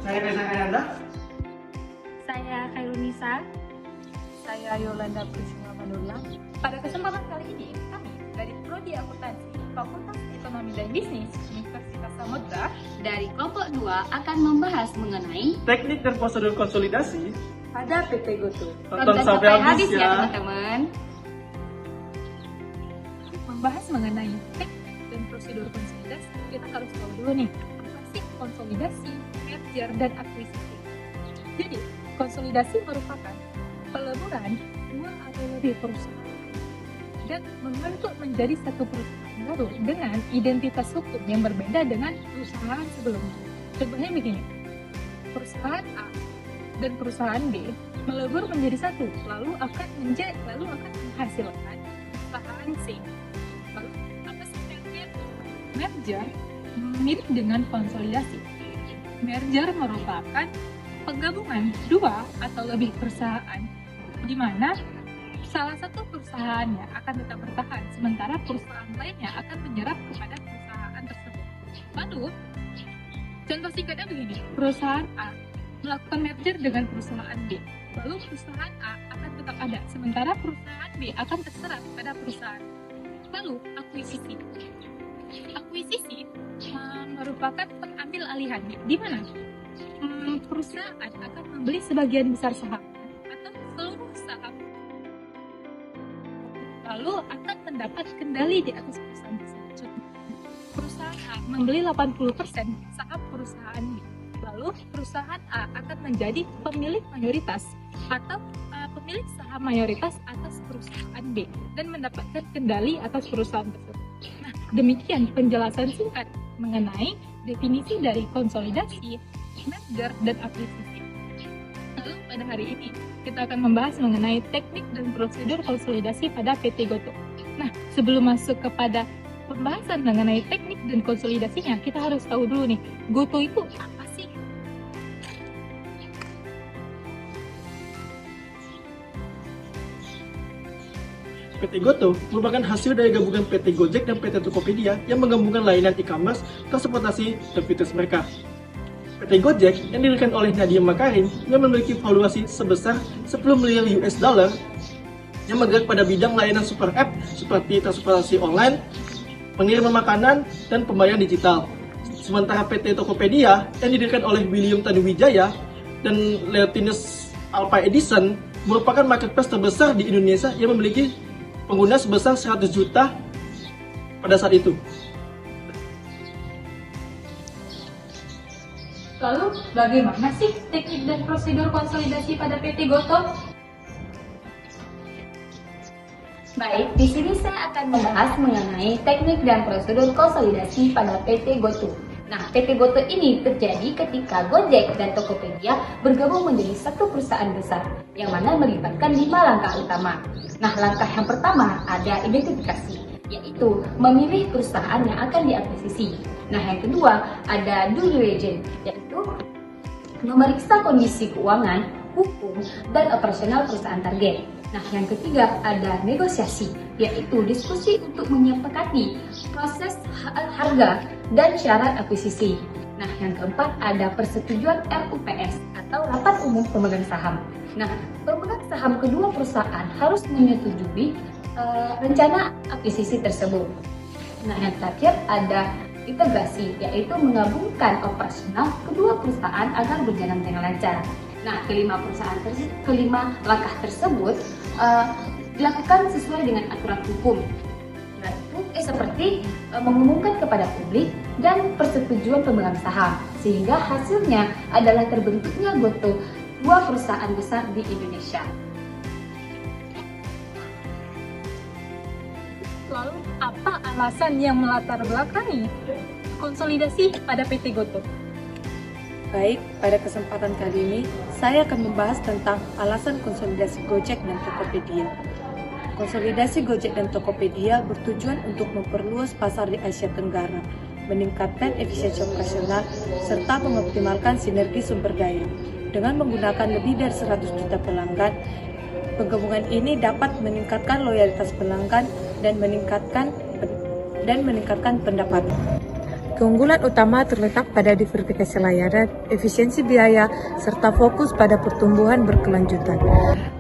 Saya Reza Kayanda. Saya Khairunisa. Saya Yolanda Priscilla Manurla. Pada kesempatan kali ini, kami dari Prodi Akuntansi, Fakultas Ekonomi dan Bisnis, Universitas Samudra, dari kelompok 2 akan membahas mengenai Teknik dan prosedur konsolidasi. Pada PT GoTo. Tonton sampai habis ya. teman-teman. Membahas mengenai teknik dan prosedur konsolidasi, kita harus tahu dulu nih, apa sih konsolidasi, merger, dan akuisisi. Jadi, konsolidasi merupakan peleburan dua atau lebih perusahaan dan membentuk menjadi satu perusahaan baru dengan identitas hukum yang berbeda dengan perusahaan sebelumnya. Contohnya begini, perusahaan A dan perusahaan B melebur menjadi satu, lalu akan menghasilkan perusahaan C. Lalu apa sih merger? Merger mirip dengan konsolidasi. Merger merupakan penggabungan dua atau lebih perusahaan, di mana salah satu perusahaannya akan tetap bertahan, sementara perusahaan lainnya akan menyerap kepada perusahaan tersebut. Lalu, contoh singkatnya begini, perusahaan A melakukan merger dengan perusahaan B. Lalu perusahaan A akan tetap ada, sementara perusahaan B akan terserap pada perusahaan. Lalu, akuisisi. Akuisisi merupakan pengambil alihan, di mana perusahaan akan membeli sebagian besar saham atau seluruh saham, lalu akan mendapat kendali di atas perusahaan tersebut. Perusahaan A membeli 80% saham perusahaan B, lalu perusahaan A akan menjadi pemilik mayoritas atau pemilik saham mayoritas atas perusahaan B dan mendapatkan kendali atas perusahaan tersebut. Nah, demikian penjelasan singkat mengenai definisi dari konsolidasi, merger, dan akuisisi. Lalu pada hari ini kita akan membahas mengenai teknik dan prosedur konsolidasi pada PT GoTo. Nah, sebelum masuk kepada pembahasan mengenai teknik dan konsolidasinya, kita harus tahu dulu nih, GoTo itu apa sih? PT GoTo merupakan hasil dari gabungan PT Gojek dan PT Tokopedia yang menggabungkan layanan e-commerce, transportasi, dan fitur mereka. PT Gojek yang didirikan oleh Nadiem Makarim yang memiliki valuasi sebesar 10 miliar US dollar yang bergerak pada bidang layanan super app seperti transportasi online, pengiriman makanan, dan pembayaran digital. Sementara PT Tokopedia yang didirikan oleh William Tanuwijaya dan Leontinus Alpha Edison merupakan marketplace terbesar di Indonesia yang memiliki pengguna sebesar 100 juta pada saat itu. Lalu, bagaimana sih teknik dan prosedur konsolidasi pada PT GoTo? Baik, di sini saya akan membahas mengenai teknik dan prosedur konsolidasi pada PT GoTo. Nah, PT GoTo ini terjadi ketika Gojek dan Tokopedia bergabung menjadi satu perusahaan besar, yang mana melibatkan 5 langkah utama. Nah, langkah yang pertama ada identifikasi, yaitu memilih perusahaan yang akan diakuisisi. Nah, yang kedua ada due diligence, yaitu memeriksa kondisi keuangan, hukum, dan operasional perusahaan target. Nah, yang ketiga ada negosiasi, yaitu diskusi untuk menyepakati proses harga dan syarat akuisisi. Nah, yang keempat ada persetujuan RUPS atau Rapat Umum Pemegang Saham. Nah, pemegang saham kedua perusahaan harus menyetujui rencana akuisisi tersebut. Nah, yang terakhir ada integrasi, yaitu menggabungkan operasional kedua perusahaan agar berjalan dengan lancar. Nah, kelima langkah tersebut dilakukan sesuai dengan aturan hukum, yaitu seperti mengumumkan kepada publik dan persetujuan pemegang saham, sehingga hasilnya adalah terbentuknya GoTo, dua perusahaan besar di Indonesia. Lalu, apa alasan yang melatar belakangi konsolidasi pada PT GoTo? Baik, pada kesempatan kali ini saya akan membahas tentang alasan konsolidasi Gojek dan Tokopedia. Konsolidasi Gojek dan Tokopedia bertujuan untuk memperluas pasar di Asia Tenggara, meningkatkan efisiensi operasional, serta mengoptimalkan sinergi sumber daya. Dengan menggunakan lebih dari 100 juta pelanggan, penggabungan ini dapat meningkatkan loyalitas pelanggan dan meningkatkan pendapatan. Keunggulan utama terletak pada diversifikasi layanan, efisiensi biaya, serta fokus pada pertumbuhan berkelanjutan.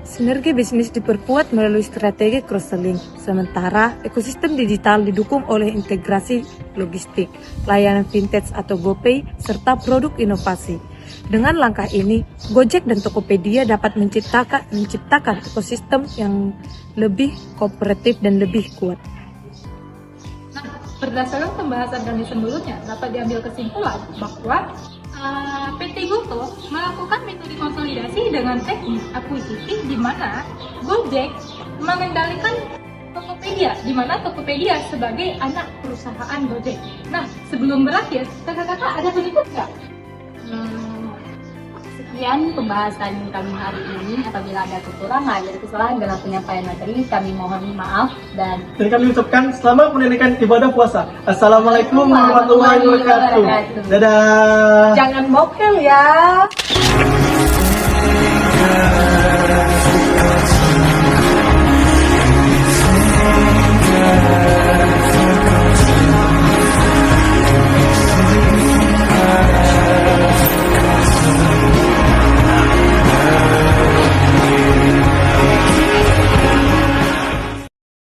Sinergi bisnis diperkuat melalui strategi cross-selling, sementara ekosistem digital didukung oleh integrasi logistik, layanan fintech atau GoPay, serta produk inovasi. Dengan langkah ini, Gojek dan Tokopedia dapat menciptakan ekosistem yang lebih kooperatif dan lebih kuat. Berdasarkan pembahasan kami sebelumnya, dapat diambil kesimpulan bahwa PT GoTo melakukan metode konsolidasi dengan teknik akuisisi di mana Gojek mengendalikan Tokopedia, di mana Tokopedia sebagai anak perusahaan Gojek. Nah, sebelum berakhir, kakak-kakak ada penutup nggak? Sekian pembahasan kami hari ini. Apabila ada kekurangan dan kesalahan dalam penyampaian materi, kami mohon maaf dan kami ucapkan selamat menunaikan ibadah puasa. Assalamualaikum warahmatullahi wabarakatuh. Dadah. Jangan mokel ya!